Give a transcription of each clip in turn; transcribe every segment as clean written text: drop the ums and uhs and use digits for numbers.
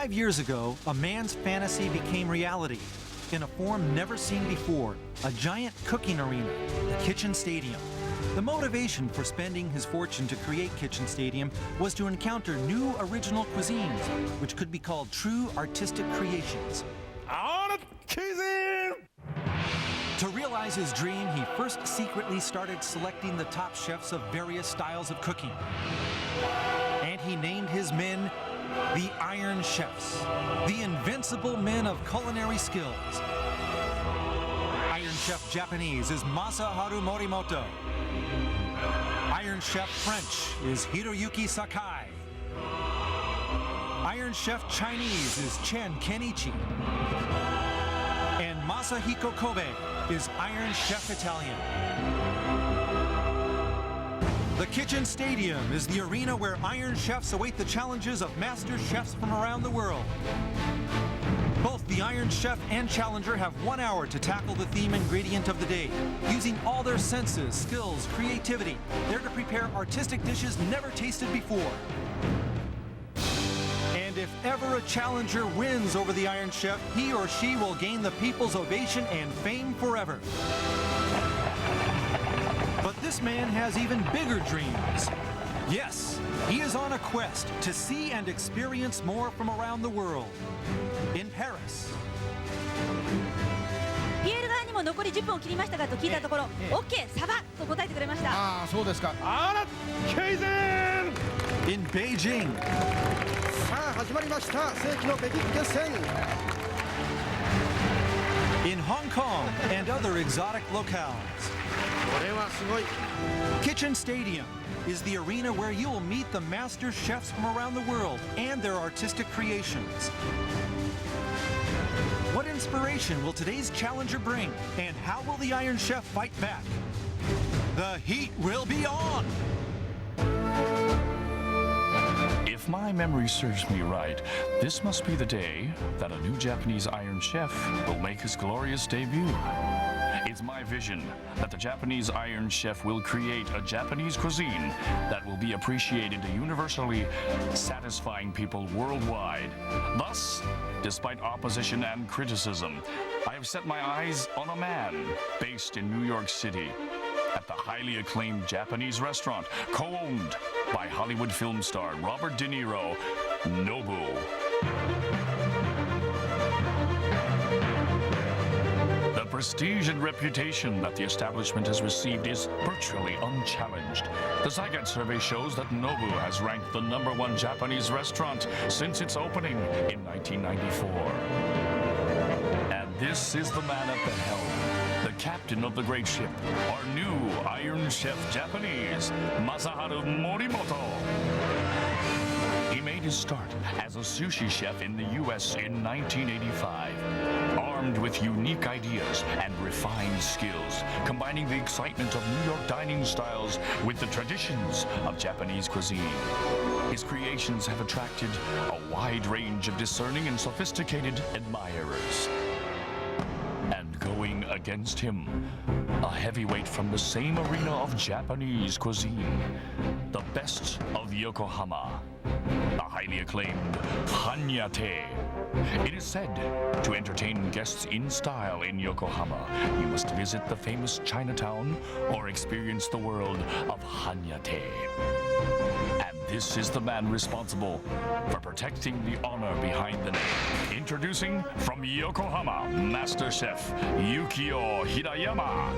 5 years ago, a man's fantasy became reality in a form never seen before, a giant cooking arena, the Kitchen Stadium. The motivation for spending his fortune to create Kitchen Stadium was to encounter new original cuisines, which could be called true artistic creations. To realize his dream, he first secretly started selecting the top chefs of various styles of cooking. And he named his men the Iron Chefs, the invincible men of culinary skills. Iron Chef Japanese is Masaharu Morimoto. Iron Chef French is Hiroyuki Sakai. Iron Chef Chinese is Chen Kenichi. And Masahiko Kobe is Iron Chef Italian. The Kitchen Stadium is the arena where Iron Chefs await the challenges of master chefs from around the world. Both the Iron Chef and Challenger have 1 hour to tackle the theme ingredient of the day, using all their senses, skills, creativity. They're to prepare artistic dishes never tasted before. And if ever a challenger wins over the Iron Chef, he or she will gain the people's ovation and fame forever. But this man has even bigger dreams. Yes, he is on a quest to see and experience more from around the world. In Paris. ピエール側にも残り10分を切りましたがと聞いたところ、OK、サバと答えてくれました。ああ、そうですか。In Beijing. さあ始まりました。世紀の北京決戦。In Hong Kong and other exotic locales. これはすごい。 Kitchen Stadium is the arena where you will meet the master chefs from around the world and their artistic creations. What inspiration will today's challenger bring, and how will the Iron Chef fight back? The heat will be on! If my memory serves me right, this must be the day that a new Japanese Iron Chef will make his glorious debut. It's my vision that the Japanese Iron Chef will create a Japanese cuisine that will be appreciated universally, satisfying people worldwide. Thus, despite opposition and criticism, I have set my eyes on a man based in New York City at the highly acclaimed Japanese restaurant, co-owned by Hollywood film star Robert De Niro, Nobu. The prestige and reputation that the establishment has received is virtually unchallenged. The Zygat survey shows that Nobu has ranked the #1 Japanese restaurant since its opening in 1994. And this is the man at the helm, the captain of the great ship, our new Iron Chef Japanese, Masaharu Morimoto. He made his start as a sushi chef in the U.S. in 1985, armed with unique ideas and refined skills, combining the excitement of New York dining styles with the traditions of Japanese cuisine. His creations have attracted a wide range of discerning and sophisticated admirers. And going against him, a heavyweight from the same arena of Japanese cuisine, the best of Yokohama, the highly acclaimed Hanyate. It is said to entertain guests in style in Yokohama, you must visit the famous Chinatown or experience the world of Hanyate. And this is the man responsible for protecting the honor behind the name. Introducing from Yokohama, Master Chef Yukio Hirayama.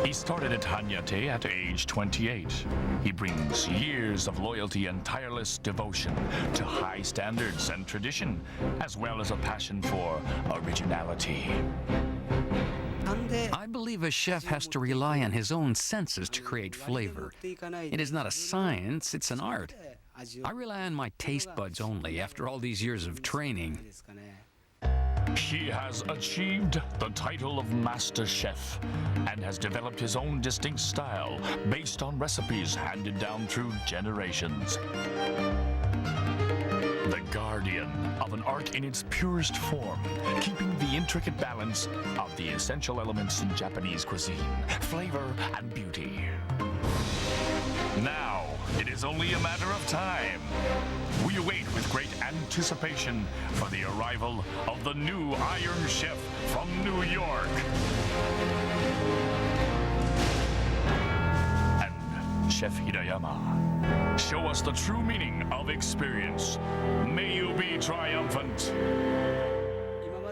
He started at Hanyate at age 28. He brings years of loyalty and tireless devotion to high standards and tradition, as well as a passion for originality. I believe a chef has to rely on his own senses to create flavor. It is not a science, it's an art. I rely on my taste buds only after all these years of training. He has achieved the title of Master Chef and has developed his own distinct style based on recipes handed down through generations. The guardian of an art in its purest form, keeping the intricate balance of the essential elements in Japanese cuisine, flavor and beauty. Now, It is only a matter of time. We await with great anticipation for the arrival of the new Iron Chef from New York. And Chef Hirayama, show us the true meaning of experience. May you be triumphant.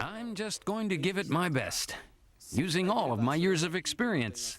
I'm just going to give it my best, using all of my years of experience.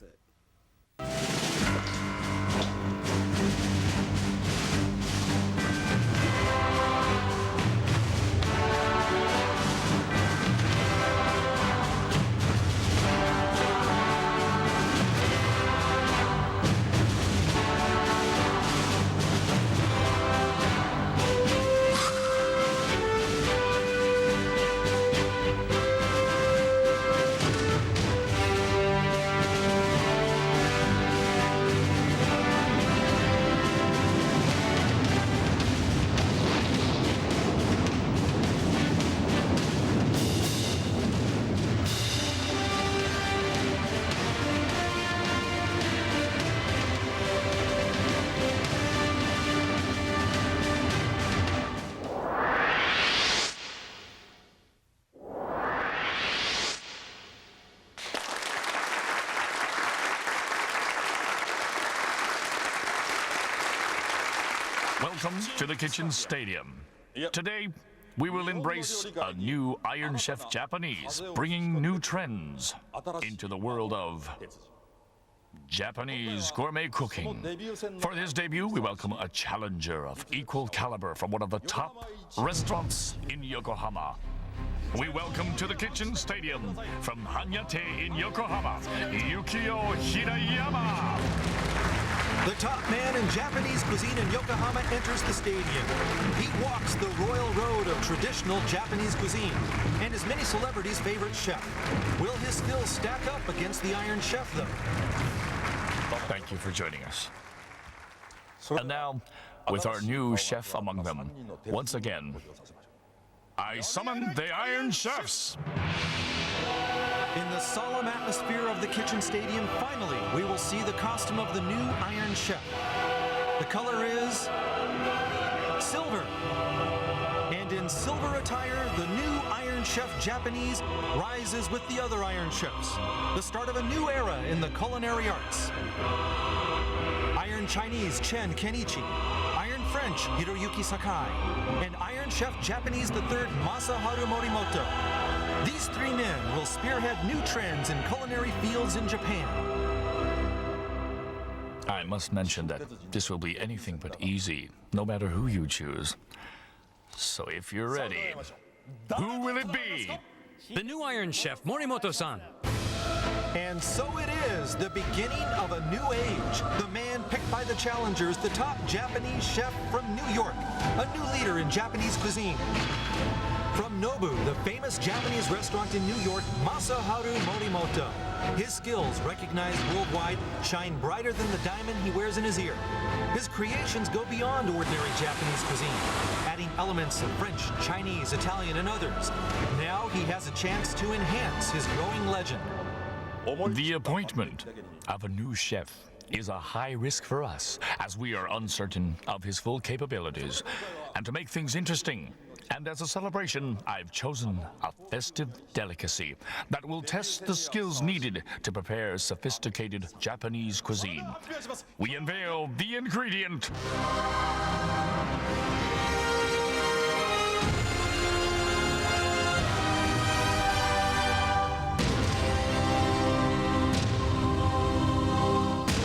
Welcome to the Kitchen Stadium. Today, we will embrace a new Iron Chef Japanese, bringing new trends into the world of Japanese gourmet cooking. For his debut, we welcome a challenger of equal caliber from one of the top restaurants in Yokohama. We welcome to the Kitchen Stadium from Hanyate in Yokohama, Yukio Hirayama. The top man in Japanese cuisine in Yokohama enters the stadium. He walks the royal road of traditional Japanese cuisine and is many celebrities' favorite chef. Will his skills stack up against the Iron Chef, though? Thank you for joining us. And now, with our new chef among them, once again, I summon the Iron Chefs. In the solemn atmosphere of the Kitchen Stadium, finally, we will see the costume of the new Iron Chef. The color is silver. And in silver attire, the new Iron Chef Japanese rises with the other Iron Chefs. The start of a new era in the culinary arts. Iron Chinese Chen Kenichi, Iron French Hiroyuki Sakai, and Iron Chef Japanese III Masaharu Morimoto. These three men will spearhead new trends in culinary fields in Japan. I must mention that this will be anything but easy, no matter who you choose. So if you're ready, who will it be? The new Iron Chef, Morimoto-san. And so it is, the beginning of a new age. The man picked by the challengers, the top Japanese chef from New York, a new leader in Japanese cuisine. From Nobu, the famous Japanese restaurant in New York, Masaharu Morimoto. His skills, recognized worldwide, shine brighter than the diamond he wears in his ear. His creations go beyond ordinary Japanese cuisine, adding elements of French, Chinese, Italian, and others. Now he has a chance to enhance his growing legend. The appointment of a new chef is a high risk for us, as we are uncertain of his full capabilities. And to make things interesting, and as a celebration, I've chosen a festive delicacy that will test the skills needed to prepare sophisticated Japanese cuisine. We unveil the ingredient.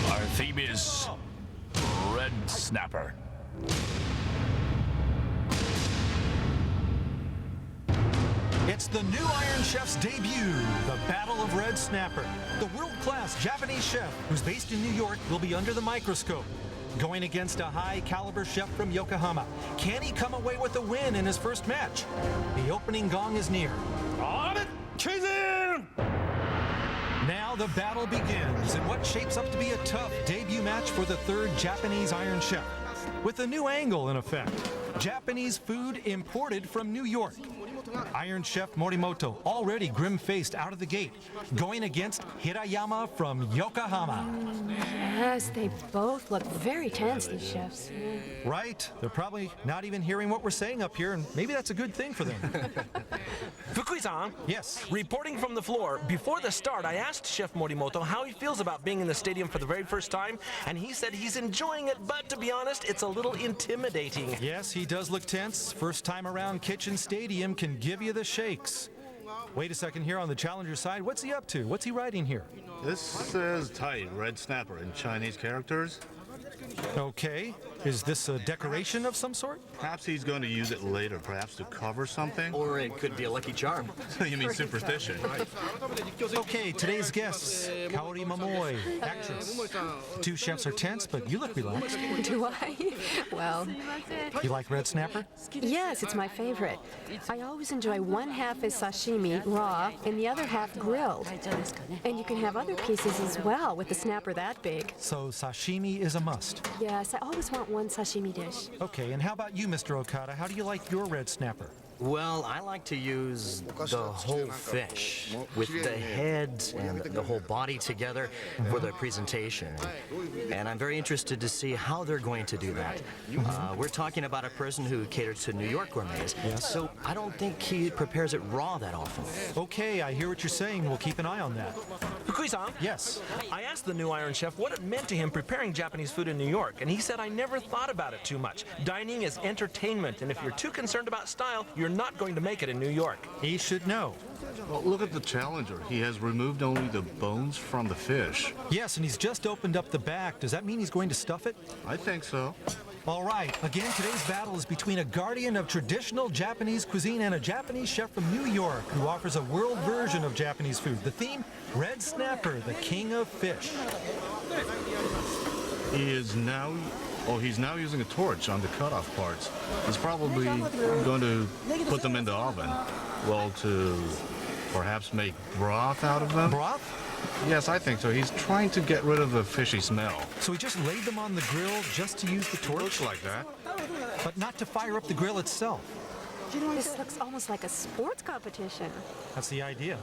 Our theme is Red Snapper. It's the new Iron Chef's debut, the Battle of Red Snapper. The world-class Japanese chef, who's based in New York, will be under the microscope. Going against a high-caliber chef from Yokohama. Can he come away with a win in his first match? The opening gong is near. Now the battle begins in what shapes up to be a tough debut match for the third Japanese Iron Chef. With a new angle in effect. Japanese food imported from New York. Iron Chef Morimoto, already grim-faced out of the gate, going against Hirayama from Yokohama. Yes, they both look very tense, these chefs. Right? They're probably not even hearing what we're saying up here, and maybe that's a good thing for them. Fukui-san? Yes. Reporting from the floor, before the start, I asked Chef Morimoto how he feels about being in the stadium for the very first time, and he said he's enjoying it, but to be honest, it's a little intimidating. Yes, he does look tense. First time around Kitchen Stadium can give you the shakes. Wait a second here on the challenger side. What's he up to? What's he writing here? This says Thai red snapper in Chinese characters. Okay. Is this a decoration of some sort? Perhaps he's going to use it later, perhaps to cover something. Or it could be a lucky charm. You mean superstition? Okay, today's guests. Kaori Momoi, actress. The two chefs are tense, but you look relaxed. Do I? Well, You like red snapper? yes, it's my favorite. I always enjoy one half as sashimi, raw, and the other half grilled. And you can have other pieces as well with the snapper that big. So sashimi is a must. Yes, I always want one sashimi dish. Okay, and how about you, Mr. Okada? How do you like your red snapper? Well, I like to use the whole fish with the head and the whole body together for the presentation. And I'm very interested to see how they're going to do that. We're talking about a person who caters to New York gourmets, so I don't think he prepares it raw that often. Okay, I hear what you're saying. We'll keep an eye on that. Fukui-san? Yes. I asked the new Iron Chef what it meant to him preparing Japanese food in New York, and he said, I never thought about it too much. Dining is entertainment, and if you're too concerned about style, you're not going to make it in New York. He should know. Well, look at the challenger. He has removed only the bones from the fish. Yes, and he's just opened up the back. Does that mean he's going to stuff it? I think so. All right. Again, today's battle is between a guardian of traditional Japanese cuisine and a Japanese chef from New York who offers a world version of Japanese food. The theme, Red Snapper, the king of fish. He's now using a torch on the cutoff parts. He's probably going to put them in the oven. Well, to perhaps make broth out of them? Broth? Yes, I think so. He's trying to get rid of the fishy smell. So he just laid them on the grill just to use the torch? Looks like that. But not to fire up the grill itself. This looks almost like a sports competition. That's the idea.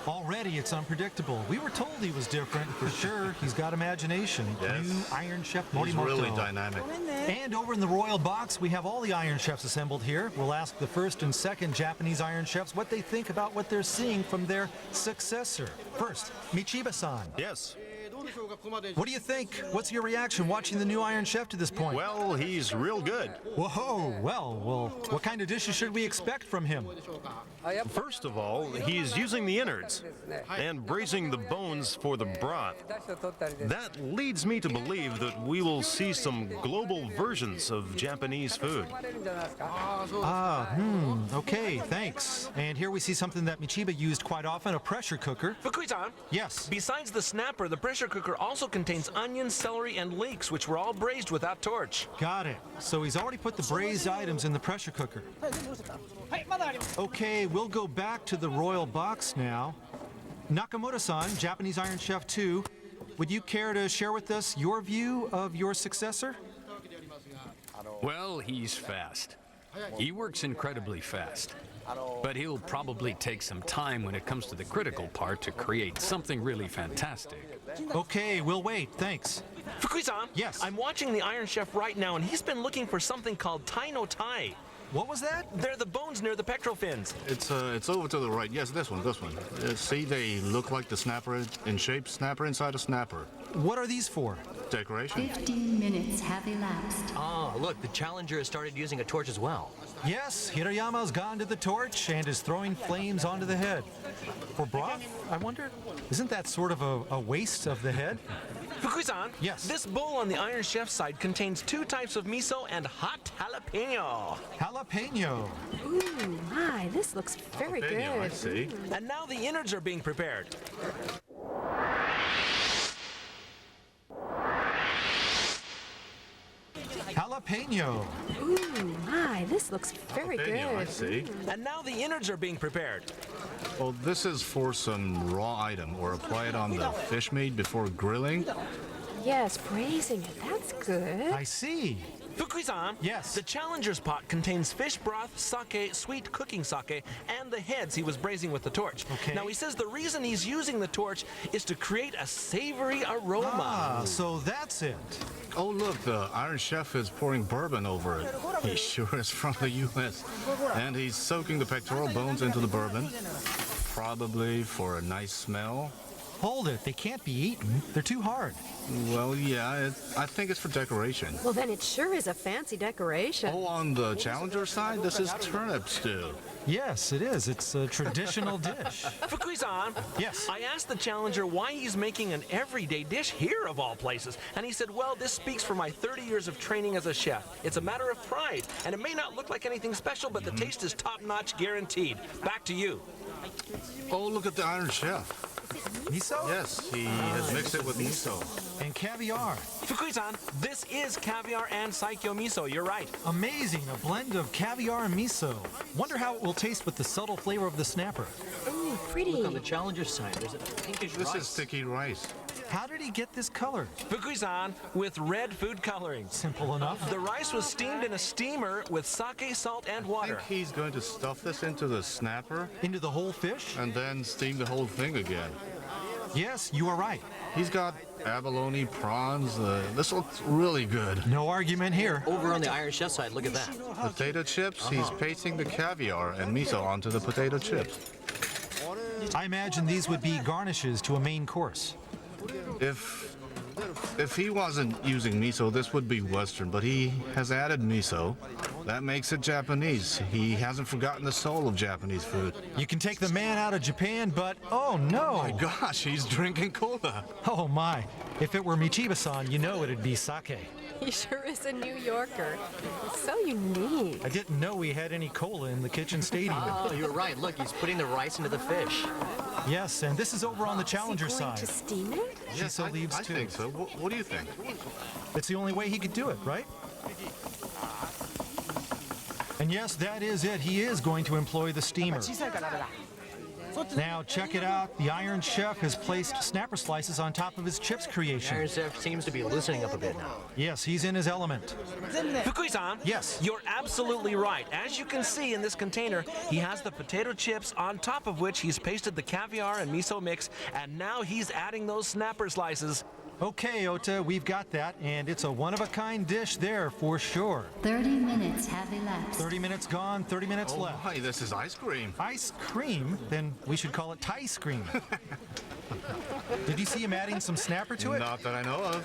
Already it's unpredictable. We were told he was different. For sure, he's got imagination. Yes. New Iron Chef Morimoto. He's really dynamic. And over in the Royal Box, we have all the Iron Chefs assembled here. We'll ask the first and second Japanese Iron Chefs what they think about what they're seeing from their successor. First, Michiba-san. Yes. What do you think? What's your reaction watching the new Iron Chef to this point? Well, he's real good. Whoa, well, what kind of dishes should we expect from him? First of all, he's using the innards and braising the bones for the broth. That leads me to believe that we will see some global versions of Japanese food. Okay, thanks. And here we see something that Michiba used quite often, a pressure cooker. Fukui-san? Yes. Besides the snapper, the pressure cooker also contains onions, celery, and leeks, which were all braised without torch. Got it. So he's already put the braised items in the pressure cooker. Okay, we'll go back to the Royal Box now. Nakamoto-san, Japanese Iron Chef 2, would you care to share with us your view of your successor? Well, he's fast. He works incredibly fast. But he'll probably take some time when it comes to the critical part to create something really fantastic. Okay, we'll wait. Thanks. Fukui-san? Yes? I'm watching the Iron Chef right now, and he's been looking for something called Tai no Tai. What was that? They're the bones near the pectoral fins. It's over to the right. Yes, this one. See, they look like the snapper in shape. Snapper inside a snapper. What are these for? Decoration. 15 minutes have elapsed. Ah, look, the challenger has started using a torch as well. Yes, Hirayama's gone to the torch and is throwing flames onto the head. For broth, I wonder? Isn't that sort of a waste of the head? Fukui-san? Yes? This bowl on the Iron Chef side contains 2 types of miso and hot jalapeno. Jalapeno. Ooh, my, this looks very Jalapeno, I good. see. And now the innards are being prepared. Jalapeno. Ooh, my, this looks very Jalapeno, I good. see. And now the innards are being prepared. Well, this is for some raw item, or apply it on the fish meat before grilling. Yes, braising it, that's good. I see. Fukui-san, Yes? the Challenger's pot contains fish broth, sake, sweet cooking sake, and the heads he was braising with the torch. Okay. Now, he says the reason he's using the torch is to create a savory aroma. Ah, so that's it. Oh, look, the Iron Chef is pouring bourbon over it. He sure is from the U.S. And he's soaking the pectoral bones into the bourbon, probably for a nice smell. Hold it. They can't be eaten. They're too hard. Well, yeah, I think it's for decoration. Well, then it sure is a fancy decoration. Oh, on the Challenger side, this is turnip stew. Yes, it is. It's a traditional dish. Fukui-san, Yes? I asked the Challenger why he's making an everyday dish here of all places, and he said, well, this speaks for my 30 years of training as a chef. It's a matter of pride, and it may not look like anything special, but the taste is top-notch guaranteed. Back to you. Oh, look at the Iron Chef. Miso? Yes, he has mixed it with miso. And caviar. Fukui-san, this is caviar and saikyo miso, you're right. Amazing. A blend of caviar and miso. Wonder how it will taste with the subtle flavor of the snapper. Ooh, pretty. Look on the Challenger side, there's a pinkish This rice. is sticky rice. How did he get this color? Fukui-san, with red food coloring. Simple enough. The rice was steamed in a steamer with sake, salt, and I water. think he's going to stuff this into the snapper Into the whole fish? and then steam the whole thing again. Yes, you are right. He's got abalone, prawns. This looks really good. No argument here. Over on the Iron Chef side, look at that. Potato chips, he's pasting the caviar and miso onto the potato chips. I imagine these would be garnishes to a main course. If he wasn't using miso, this would be Western, but he has added miso. That makes it Japanese. He hasn't forgotten the soul of Japanese food. You can take the man out of Japan, but oh no! My gosh, he's drinking cola. Oh my! If it were Michiba-san, you know it'd be sake. He sure is a New Yorker. So unique. I didn't know we had any cola in the kitchen stadium. Oh, you're right. Look, he's putting the rice into the fish. Yes, and this is over on the Challenger Is he going side. to steam it? Yes, I leaves too. think so. What do you think? It's the only way he could do it, right? And yes, that is it. He is going to employ the steamer. Now, check it out. The Iron Chef has placed snapper slices on top of his chips Iron creation. Chef seems to be loosening up a bit now. Yes, he's in his element. Fukui-san, Yes. you're absolutely right. As you can see in this container, he has the potato chips on top of which he's pasted the caviar and miso mix, and now he's adding those snapper slices. Okay, Ota, we've got that, and it's a one-of-a-kind dish there for sure. 30 minutes have elapsed. 30 minutes gone, 30 minutes Oh left. my, this is ice cream. Ice cream? Then we should call it Thai cream. Did you see him adding some snapper to it? Not that I know of.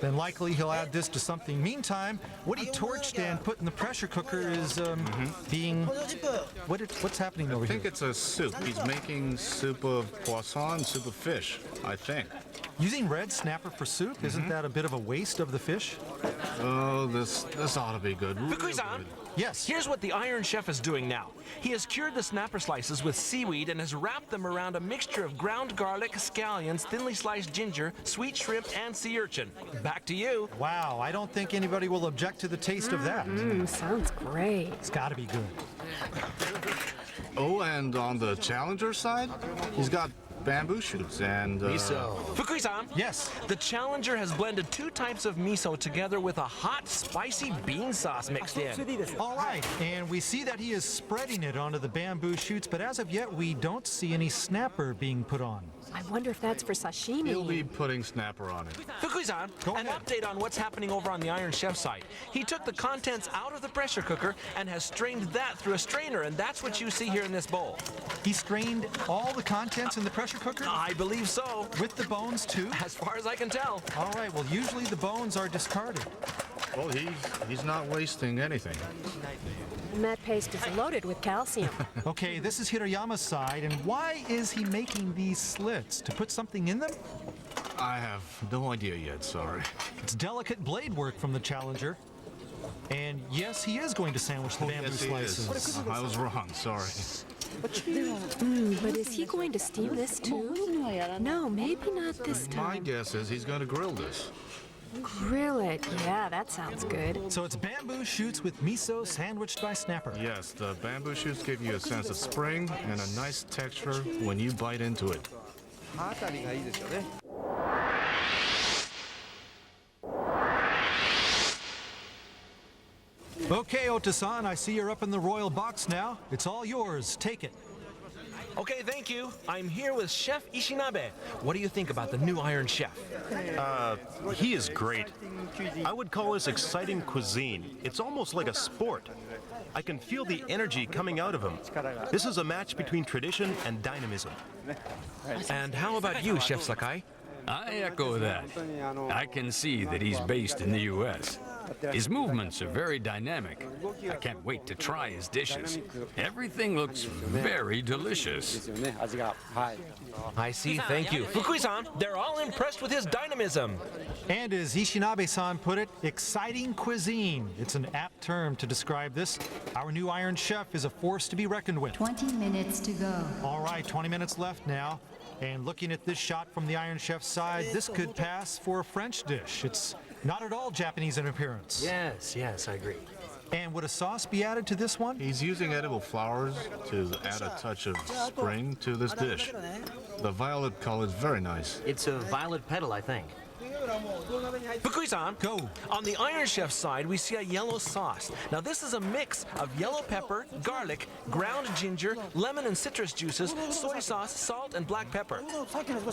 Then likely he'll add this to something. Meantime, what he torched and put in the pressure cooker is being... What's happening over I think here? it's a soup. He's making soup of poisson, soup of fish, I think. Using red snapper for soup, isn't that a bit of a waste of the fish? Oh, this ought to be good. Real Fukui-san, good. Yes. here's what the Iron Chef is doing now. He has cured the snapper slices with seaweed and has wrapped them around a mixture of ground garlic, scallions, thinly sliced ginger, sweet shrimp, and sea urchin. Back to you. Wow, I don't think anybody will object to the taste of that. Sounds great. It's got to be good. Oh, and on the Challenger side, he's got bamboo shoots and... Miso. Fukui-san, Yes. the Challenger has blended 2 types of miso together with a hot, spicy bean sauce mixed in. All right, and we see that he is spreading it onto the bamboo shoots, but as of yet, we don't see any snapper being put on. I wonder if that's for sashimi. He'll be putting snapper on it. Fukui-san, Go an ahead. update on what's happening over on the Iron Chef side. He took the contents out of the pressure cooker and has strained that through a strainer, and that's what you see here in this bowl. He strained all the contents in the pressure cooker? I believe so, With the bones, too? as far as I can tell. All right, well, usually the bones are discarded. Well, he's not wasting anything. And that paste is loaded with calcium. Okay, this is Hirayama's side, and why is he making these slits? To put something in them? I have no idea yet, sorry. It's delicate blade work from the Challenger. And yes, he is going to sandwich the bamboo Yes, he slices. is. I was wrong, sorry. But is he going to steam this too? No, maybe not this My time. guess is he's going to grill this. Grill it. Yeah, that sounds good. So it's bamboo shoots with miso sandwiched by snapper. Yes, the bamboo shoots give you a sense of spring and a nice texture when you bite into it. 歯当たりがいいですよね。 Oh, Okay, Ota-san, I see you're up in the royal box now. It's all yours. Take it. Okay, thank you. I'm here with Chef Ishinabe. What do you think about the new Iron Chef? He is great. I would call this exciting cuisine. It's almost like a sport. I can feel the energy coming out of him. This is a match between tradition and dynamism. And how about you, Chef Sakai? I echo that. I can see that he's based in the U.S. His movements are very dynamic. I can't wait to try his dishes. Everything looks very delicious. I see, thank you. Fukui-san, they're all impressed with his dynamism. And as Ishinabe-san put it, exciting cuisine. It's an apt term to describe this. Our new Iron Chef is a force to be reckoned with. 20 minutes to go. All right, 20 minutes left now. And looking at this shot from the Iron Chef's side, this could pass for a French dish. It's not at all Japanese in appearance. Yes, I agree. And would a sauce be added to this one? He's using edible flowers to add a touch of spring to this dish. The violet color is very nice. It's a violet petal, I think. Fukui-san, Go. On the Iron Chef's side, we see a yellow sauce. Now, this is a mix of yellow pepper, garlic, ground ginger, lemon and citrus juices, soy sauce, salt, and black pepper.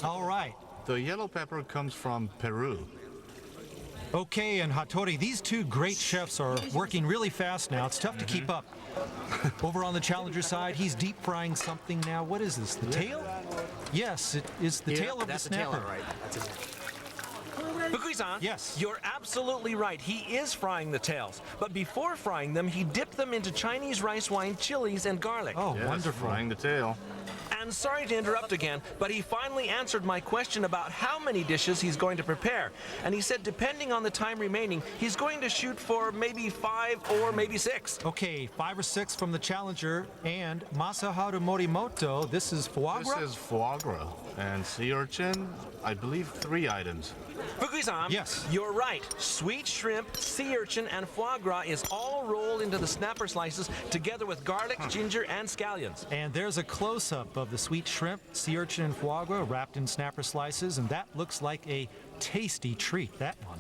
All right. The yellow pepper comes from Peru. Okay, and Hattori, these two great chefs are working really fast now. It's tough to keep up. Over on the challenger side, he's deep frying something now. What is this, the tail? Yes, it is the tail of the snapper. Tail, right. That's it. Fukui-san, Yes. You're absolutely right. He is frying the tails. But before frying them, he dipped them into Chinese rice wine, chilies, and garlic. Oh, Yes, wonderful. frying the tail. And sorry to interrupt again, but he finally answered my question about how many dishes he's going to prepare. And he said depending on the time remaining, he's going to shoot for maybe 5 or maybe 6. Okay, 5 or 6 from the challenger. And Masaharu Morimoto, this is foie gras? This is foie gras and sea urchin, I believe 3 items. Fukui-san, Yes. You're right. Sweet shrimp, sea urchin, and foie gras is all rolled into the snapper slices together with garlic, ginger, and scallions. And there's a close-up of the sweet shrimp, sea urchin, and foie gras wrapped in snapper slices, and that looks like a tasty treat, that one.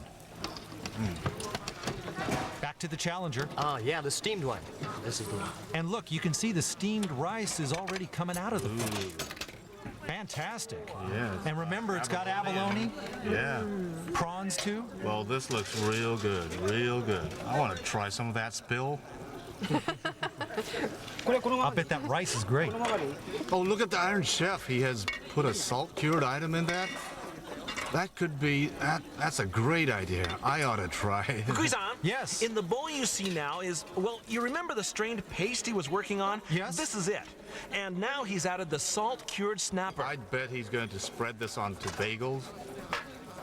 Back to the challenger. Yeah, the steamed one. This is the one. And look, you can see the steamed rice is already coming out of the pot. Fantastic. Yes. And remember, it's got abalone, Yeah. prawns too. Well, this looks real good, real good. I want to try some of that spill. I'll bet that rice is great. Oh, look at the Iron Chef. He has put a salt-cured item in that. That could be, that's a great idea. I ought to try. Fukui-san, Yes. In the bowl you see now is, well, you remember the strained paste he was working on? Yes. This is it. And now he's added the salt-cured snapper. I'd bet he's going to spread this onto bagels.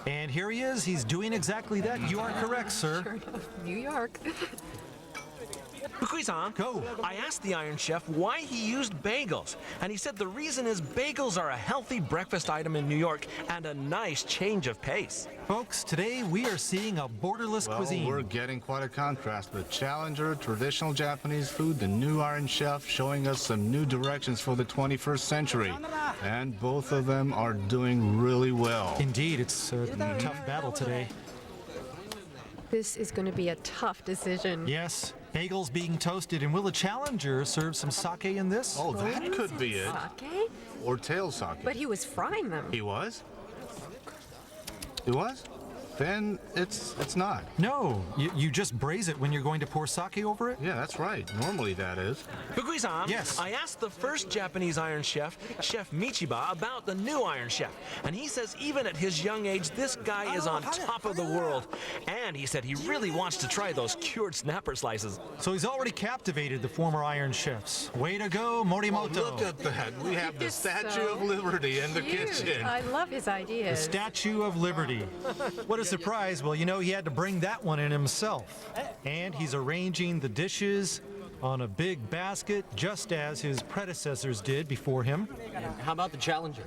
And here he is. He's doing exactly that. You are correct, sir. Sure enough, New York. Fukui-san, Go. I asked the Iron Chef why he used bagels, and he said the reason is bagels are a healthy breakfast item in New York and a nice change of pace. Folks, today we are seeing a borderless Well, cuisine. we're getting quite a contrast. The challenger, traditional Japanese food, the new Iron Chef showing us some new directions for the 21st century. And both of them are doing really well. Indeed, it's a tough battle today. This is going to be a tough decision. Yes, bagels being toasted. And will the challenger serve some sake in this? Oh, that could be it. Sake? Or tail sake. But he was frying them. He was? He was? Then it's not. No, you just braise it when you're going to pour sake over it? Yeah, that's right. Normally that is. Fukui-san, Yes. I asked the first Japanese Iron Chef, Chef Michiba, about the new Iron Chef. And he says even at his young age, this guy is on top of the world. And he said he really wants to try those cured snapper slices. So he's already captivated the former Iron Chefs. Way to go, Morimoto. Oh, look at that. We have the It's Statue so of Liberty in the Cute. kitchen. I love his The ideas. Statue of Liberty. What a surprise. Well, you know, he had to bring that one in himself. And he's arranging the dishes on a big basket, just as his predecessors did before him. How about the challenger?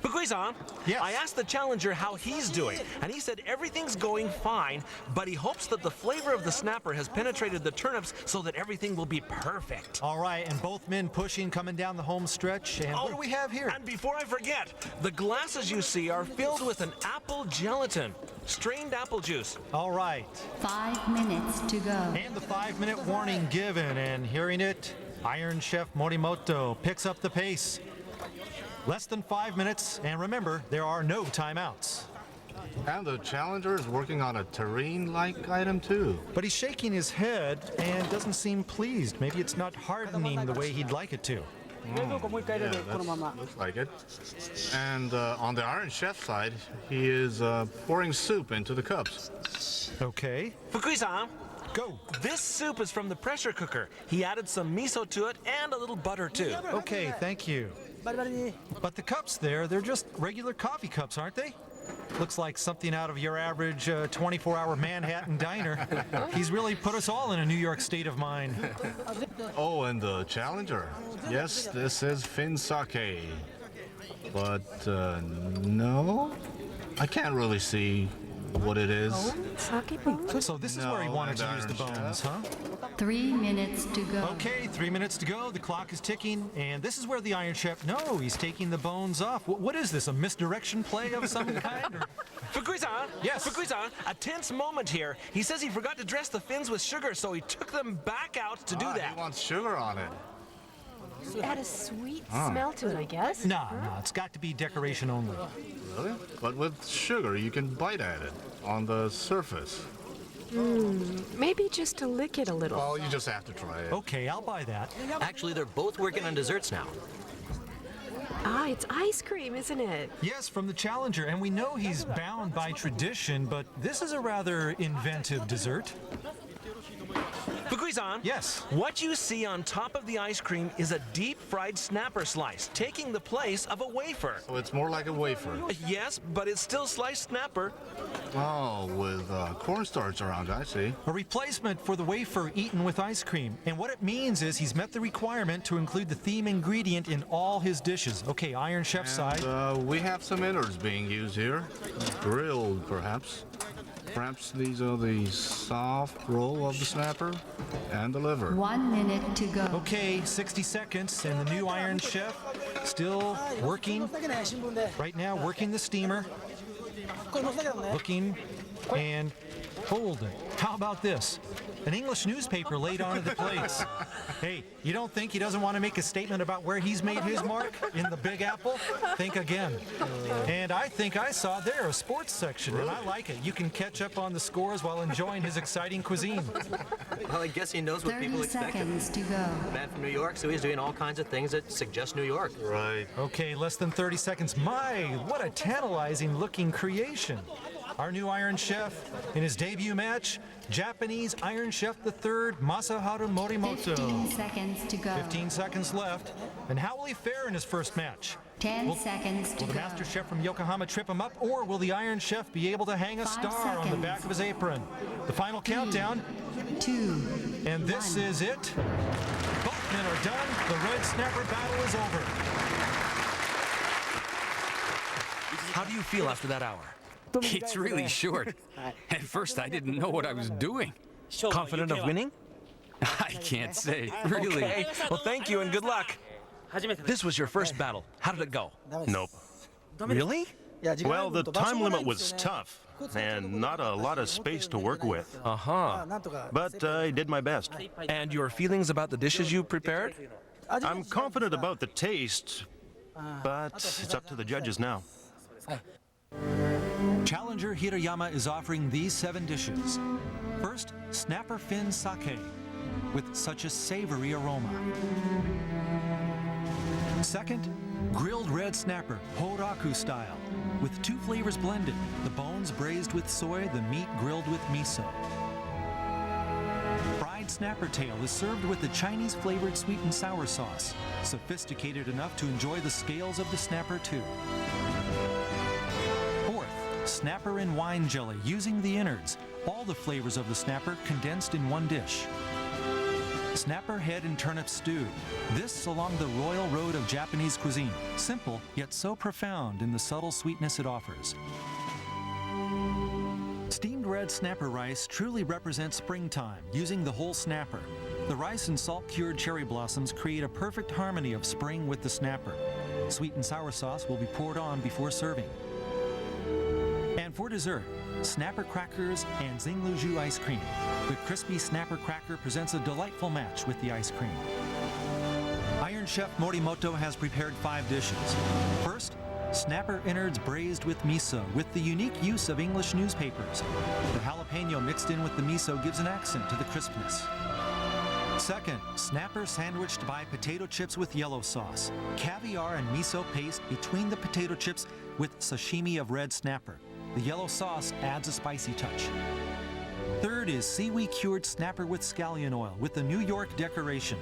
Fukui-san, Yes. I asked the challenger how he's doing, and he said everything's going fine, but he hopes that the flavor of the snapper has penetrated the turnips so that everything will be perfect. All right, and both men pushing, coming down the home stretch. And what do we have here? And before I forget, the glasses you see are filled with an apple gelatin. strained apple juice. All right. 5 minutes to go. And the 5-minute warning given, and hearing it, Iron Chef Morimoto picks up the pace. Less than 5 minutes, and remember, there are no timeouts. And the challenger is working on a terrine-like item too. But he's shaking his head and doesn't seem pleased. Maybe it's not hardening the way he'd like it to. Yeah, that looks like it. And on the Iron Chef side, he is pouring soup into the cups. Okay. Fukui-san, Go. this soup is from the pressure cooker. He added some miso to it and a little butter too. Okay, thank you. But the cups there, they're just regular coffee cups, aren't they? Looks like something out of your average 24-hour Manhattan diner. He's really put us all in a New York state of mind. Oh, and the challenger. Yes, this is Fin Sake. But no, I can't really see what it is. Sake bones? So this is where he No, wanted to and use the Iron bones, Chef. huh? 3 minutes to go. Okay, 3 minutes to go. The clock is ticking, and this is where the Iron Chef. No, he's taking the bones off. What is this? A misdirection play of some kind? Or... Fukui-san, Yes. Fukui-san, a tense moment here. He says he forgot to dress the fins with sugar, so he took them back out to do that. He wants sugar on it. Add a sweet smell to it, I guess. No, it's got to be decoration only. Really? But with sugar, you can bite at it on the surface. Maybe just to lick it a little. Well, you just have to try it. Okay, I'll buy that. Actually, they're both working on desserts now. Ah, it's ice cream, isn't it? Yes, from the challenger, and we know he's bound by tradition, but this is a rather inventive dessert. Fukui-san? Yes. What you see on top of the ice cream is a deep-fried snapper slice, taking the place of a wafer. So it's more like a wafer. Yes, but it's still sliced snapper. Oh, with cornstarch around, I see. A replacement for the wafer eaten with ice cream. And what it means is he's met the requirement to include the theme ingredient in all his dishes. Okay, Iron Chef side. We have some innards being used here. Grilled, perhaps. Perhaps these are the soft roll of the snapper and the liver. 1 minute to go. Okay, 60 seconds, and the new Iron Chef still working. Right now, working the steamer. Looking and holding. How about this? An English newspaper laid onto the plates. Hey, you don't think he doesn't want to make a statement about where he's made his mark in the Big Apple? Think again. And I think I saw there a sports section, and I like it. You can catch up on the scores while enjoying his exciting cuisine. Well, I guess he knows what 30 people expect. seconds to go. Man from New York, so he's doing all kinds of things that suggest New York. Right. Okay, less than 30 seconds. My, what a tantalizing looking creation. Our new Iron Chef in his debut match, Japanese Iron Chef III, Masaharu Morimoto. 15 seconds to go. 15 seconds left. And how will he fare in his first match? 10 seconds to Will the go. Master Chef from Yokohama trip him up, or will the Iron Chef be able to hang a 5 star on the seconds. back of his apron? The final countdown, 2. and this 1. is it. Both men are done. The red snapper battle is over. How do you feel after that hour? It's really short. At first, I didn't know what I was doing. Confident of winning? I can't say, really. Okay. Well, thank you and good luck. This was your first battle. How did it go? Nope. Really? Well, the time limit was tough, and not a lot of space to work with. Uh-huh. But I did my best. And your feelings about the dishes you prepared? I'm confident about the taste, but it's up to the judges now. Challenger Hirayama is offering these 7 dishes. First, snapper fin sake with such a savory aroma. Second, grilled red snapper, horaku style, with 2 flavors blended, the bones braised with soy, the meat grilled with miso. Fried snapper tail is served with the Chinese flavored sweet and sour sauce, sophisticated enough to enjoy the scales of the snapper too. Fourth, snapper in wine jelly using the innards, all the flavors of the snapper condensed in one dish. Snapper head and turnip stew. This along the royal road of Japanese cuisine. Simple, yet so profound in the subtle sweetness it offers. Steamed red snapper rice truly represents springtime, using the whole snapper. The rice and salt-cured cherry blossoms create a perfect harmony of spring with the snapper. Sweet and sour sauce will be poured on before serving. And for dessert, snapper crackers and Xingluju ice cream. The crispy snapper cracker presents a delightful match with the ice cream. Iron Chef Morimoto has prepared 5 dishes. First, snapper innards braised with miso with the unique use of English newspapers. The jalapeno mixed in with the miso gives an accent to the crispness. Second, snapper sandwiched by potato chips with yellow sauce, caviar and miso paste between the potato chips with sashimi of red snapper. The yellow sauce adds a spicy touch. Third is seaweed cured snapper with scallion oil with the New York decoration.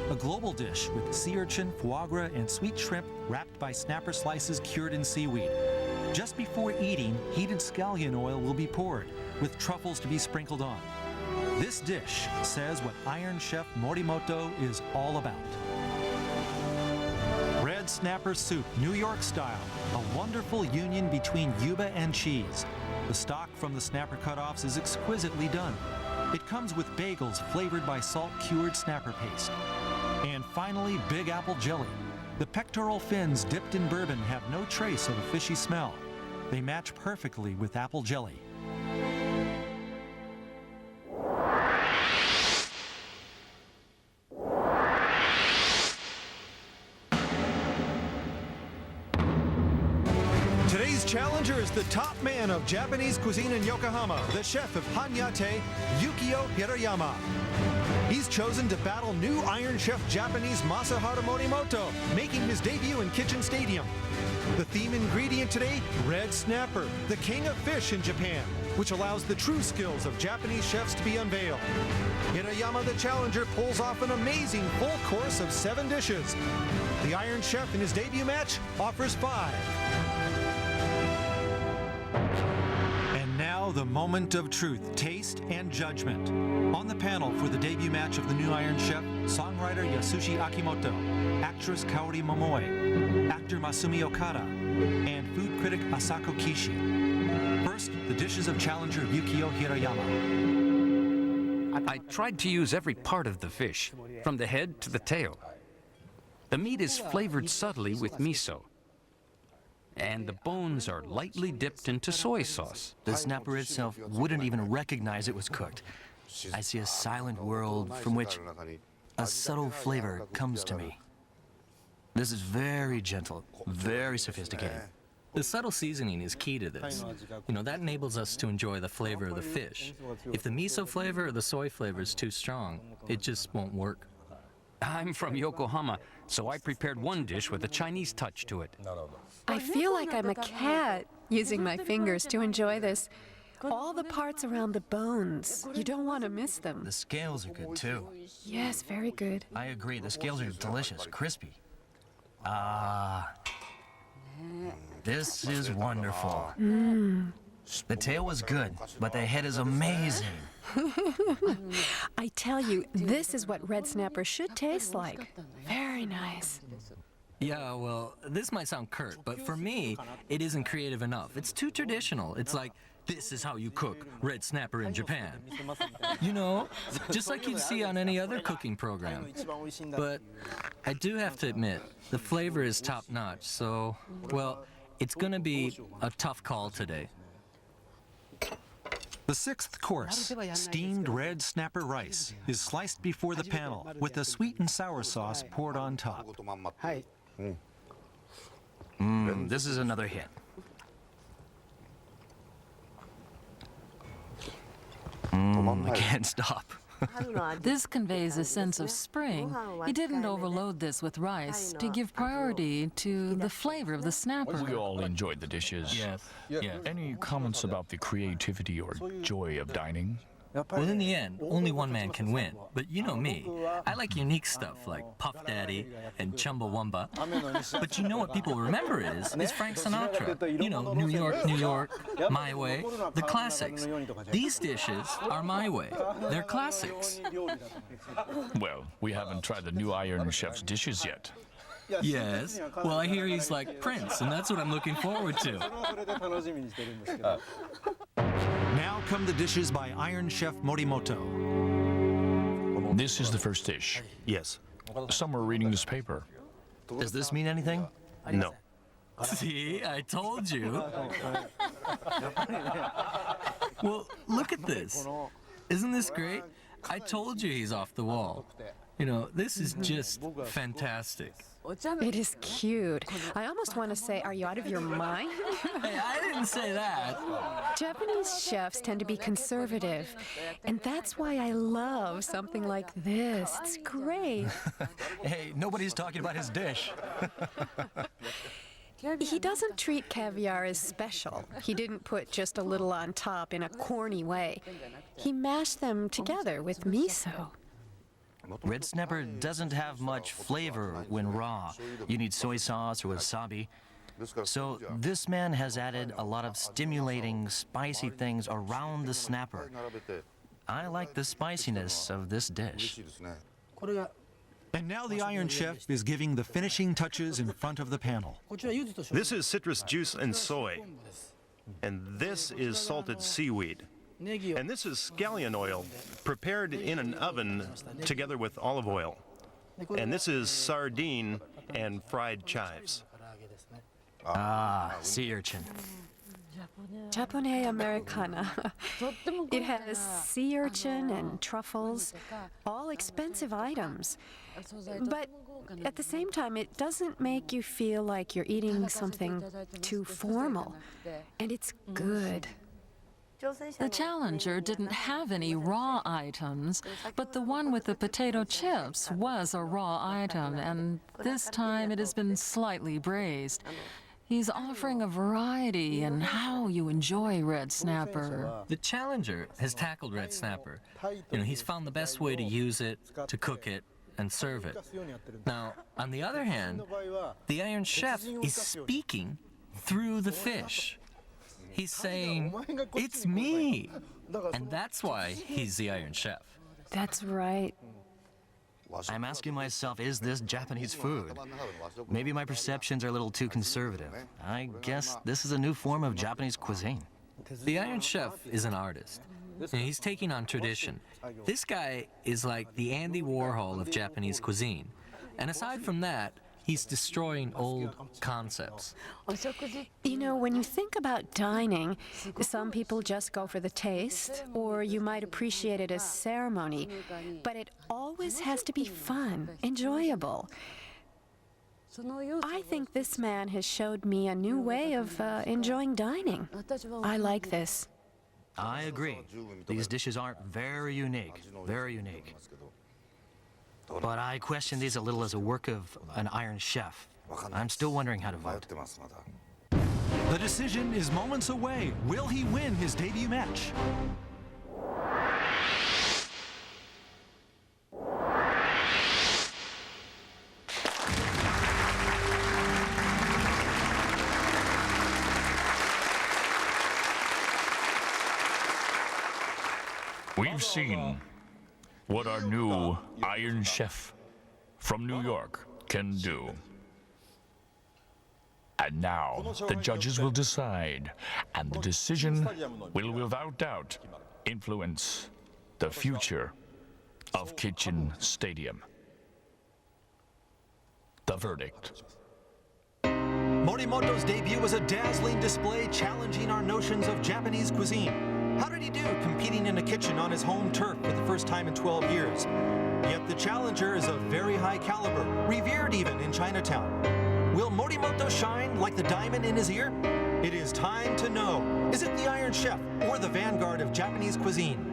A global dish with sea urchin, foie gras, and sweet shrimp wrapped by snapper slices cured in seaweed. Just before eating, heated scallion oil will be poured, with truffles to be sprinkled on. This dish says what Iron Chef Morimoto is all about. Red snapper soup, New York style, a wonderful union between yuba and cheese. The stock from the snapper cutoffs is exquisitely done. It comes with bagels flavored by salt-cured snapper paste. And finally, Big Apple jelly. The pectoral fins dipped in bourbon have no trace of a fishy smell. They match perfectly with apple jelly. Today's challenger is the top man of Japanese cuisine in Yokohama, the chef of Hanyate, Yukio Hirayama. He's chosen to battle new Iron Chef Japanese Masaharu Morimoto, making his debut in Kitchen Stadium. The theme ingredient today, red snapper, the king of fish in Japan, which allows the true skills of Japanese chefs to be unveiled. Hirayama, the challenger, pulls off an amazing full course of 7 dishes. The Iron Chef in his debut match offers 5. And now the moment of truth, taste, and judgment. On the panel for the debut match of the new Iron Chef, songwriter Yasushi Akimoto, actress Kaori Momoe, actor Masumi Okada, and food critic Asako Kishi. First, the dishes of challenger Yukio Hirayama. I tried to use every part of the fish, from the head to the tail. The meat is flavored subtly with miso, and the bones are lightly dipped into soy sauce. The snapper itself wouldn't even recognize it was cooked. I see a silent world from which a subtle flavor comes to me. This is very gentle, very sophisticated. The subtle seasoning is key to this. That enables us to enjoy the flavor of the fish. If the miso flavor or the soy flavor is too strong, it just won't work. I'm from Yokohama, so I prepared one dish with a Chinese touch to it. I feel like I'm a cat using my fingers to enjoy this. All the parts around the bones, you don't want to miss them. The scales are good too. Yes, very good. I agree, the scales are delicious, crispy. This is wonderful. The tail was good, but the head is amazing. I tell you, this is what red snapper should taste like. Very nice. Yeah, well, this might sound curt, but for me, it isn't creative enough. It's too traditional. It's like, this is how you cook red snapper in Japan. Just like you'd see on any other cooking program. But I do have to admit, the flavor is top-notch, so, well, it's gonna be a tough call today. The 6th course, steamed red snapper rice, is sliced before the panel with a sweet and sour sauce poured on top. This is another hit. I can't stop. This conveys a sense of spring. He didn't overload this with rice to give priority to the flavor of the snapper. We all enjoyed the dishes. Yes. Any comments about the creativity or joy of dining? Well, in the end, only one man can win. But you know me. I like unique stuff like Puff Daddy and Chumbawamba. But you know what people remember is Frank Sinatra. New York, New York, My Way, the classics. These dishes are my way. They're classics. Well, we haven't tried the new Iron Chef's dishes yet. Yes. Well, I hear he's like Prince, and that's what I'm looking forward to. Now come the dishes by Iron Chef Morimoto. This is the first dish. Yes. Some are reading this paper. Does this mean anything? No. See, I told you. Well, look at this. Isn't this great? I told you he's off the wall. You know, this is just fantastic. It is cute. I almost want to say, are you out of your mind? Hey, I didn't say that. Japanese chefs tend to be conservative, and that's why I love something like this. It's great. Hey, nobody's talking about his dish. He doesn't treat caviar as special. He didn't put just a little on top in a corny way. He mashed them together with miso. Red snapper doesn't have much flavor when raw. You need soy sauce or wasabi. So this man has added a lot of stimulating, spicy things around the snapper. I like the spiciness of this dish. And now the Iron Chef is giving the finishing touches in front of the panel. This is citrus juice and soy. And this is salted seaweed. And this is scallion oil, prepared in an oven together with olive oil. And this is sardine and fried chives. Ah, sea urchin. Japonais Americana. It has sea urchin and truffles, all expensive items. But at the same time, it doesn't make you feel like you're eating something too formal. And it's good. The challenger didn't have any raw items, but the one with the potato chips was a raw item, and this time it has been slightly braised. He's offering a variety in how you enjoy red snapper. The challenger has tackled red snapper. You know, he's found the best way to use it, to cook it, and serve it. Now, on the other hand, the Iron Chef is speaking through the fish. He's saying, "It's me." And that's why he's the Iron Chef. That's right. I'm asking myself, is this Japanese food? Maybe my perceptions are a little too conservative. I guess this is a new form of Japanese cuisine. The Iron Chef is an artist. And he's taking on tradition. This guy is like the Andy Warhol of Japanese cuisine. And aside from that, he's destroying old concepts. You know, when you think about dining, some people just go for the taste, or you might appreciate it as ceremony, but it always has to be fun, enjoyable. I think this man has showed me a new way of enjoying dining. I like this. I agree. These dishes aren't very unique, very unique. But I question these a little as a work of an Iron Chef. I'm still wondering how to vote. The decision is moments away. Will he win his debut match? We've seen what our new Iron Chef from New York can do. And now the judges will decide, and the decision will without doubt influence the future of Kitchen Stadium. The verdict. Morimoto's debut was a dazzling display challenging our notions of Japanese cuisine. How did he do competing in a kitchen on his home turf for the first time in 12 years? Yet the challenger is of very high caliber, revered even in Chinatown. Will Morimoto shine like the diamond in his ear? It is time to know. Is it the Iron Chef or the vanguard of Japanese cuisine?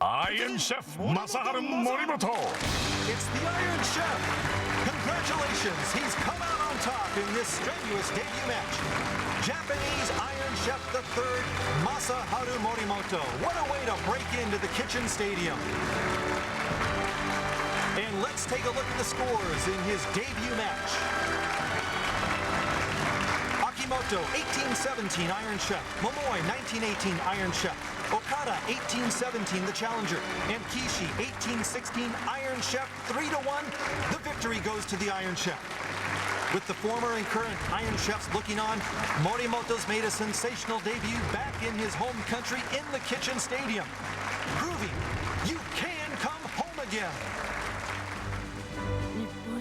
Iron Chef Masaharu Morimoto! It's the Iron Chef! Congratulations, he's come out on top in this strenuous debut match. Japanese Iron Chef III, Masaharu Morimoto. What a way to break into the Kitchen Stadium. And let's take a look at the scores in his debut match. Akimoto, 1817, Iron Chef. Momoi, 1918, Iron Chef. Okada, 1817, the challenger. And Kishi, 1816, Iron Chef. 3-1. The victory goes to the Iron Chef. With the former and current Iron Chefs looking on, Morimoto's made a sensational debut back in his home country in the Kitchen Stadium, proving you can come home again.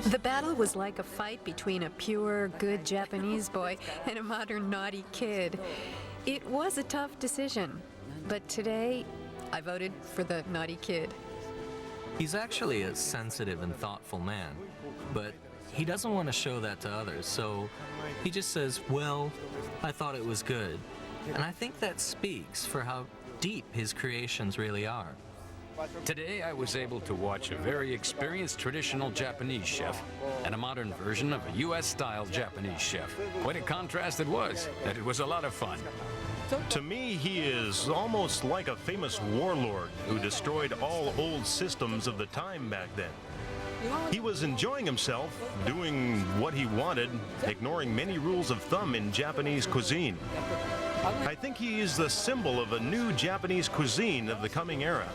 The battle was like a fight between a pure, good Japanese boy and a modern naughty kid. It was a tough decision, but today I voted for the naughty kid. He's actually a sensitive and thoughtful man, but he doesn't want to show that to others, so he just says, well, I thought it was good. And I think that speaks for how deep his creations really are. Today I was able to watch a very experienced traditional Japanese chef and a modern version of a US-style Japanese chef. Quite a contrast it was, and it was a lot of fun. To me, he is almost like a famous warlord who destroyed all old systems of the time back then. He was enjoying himself, doing what he wanted, ignoring many rules of thumb in Japanese cuisine. I think he is the symbol of a new Japanese cuisine of the coming era.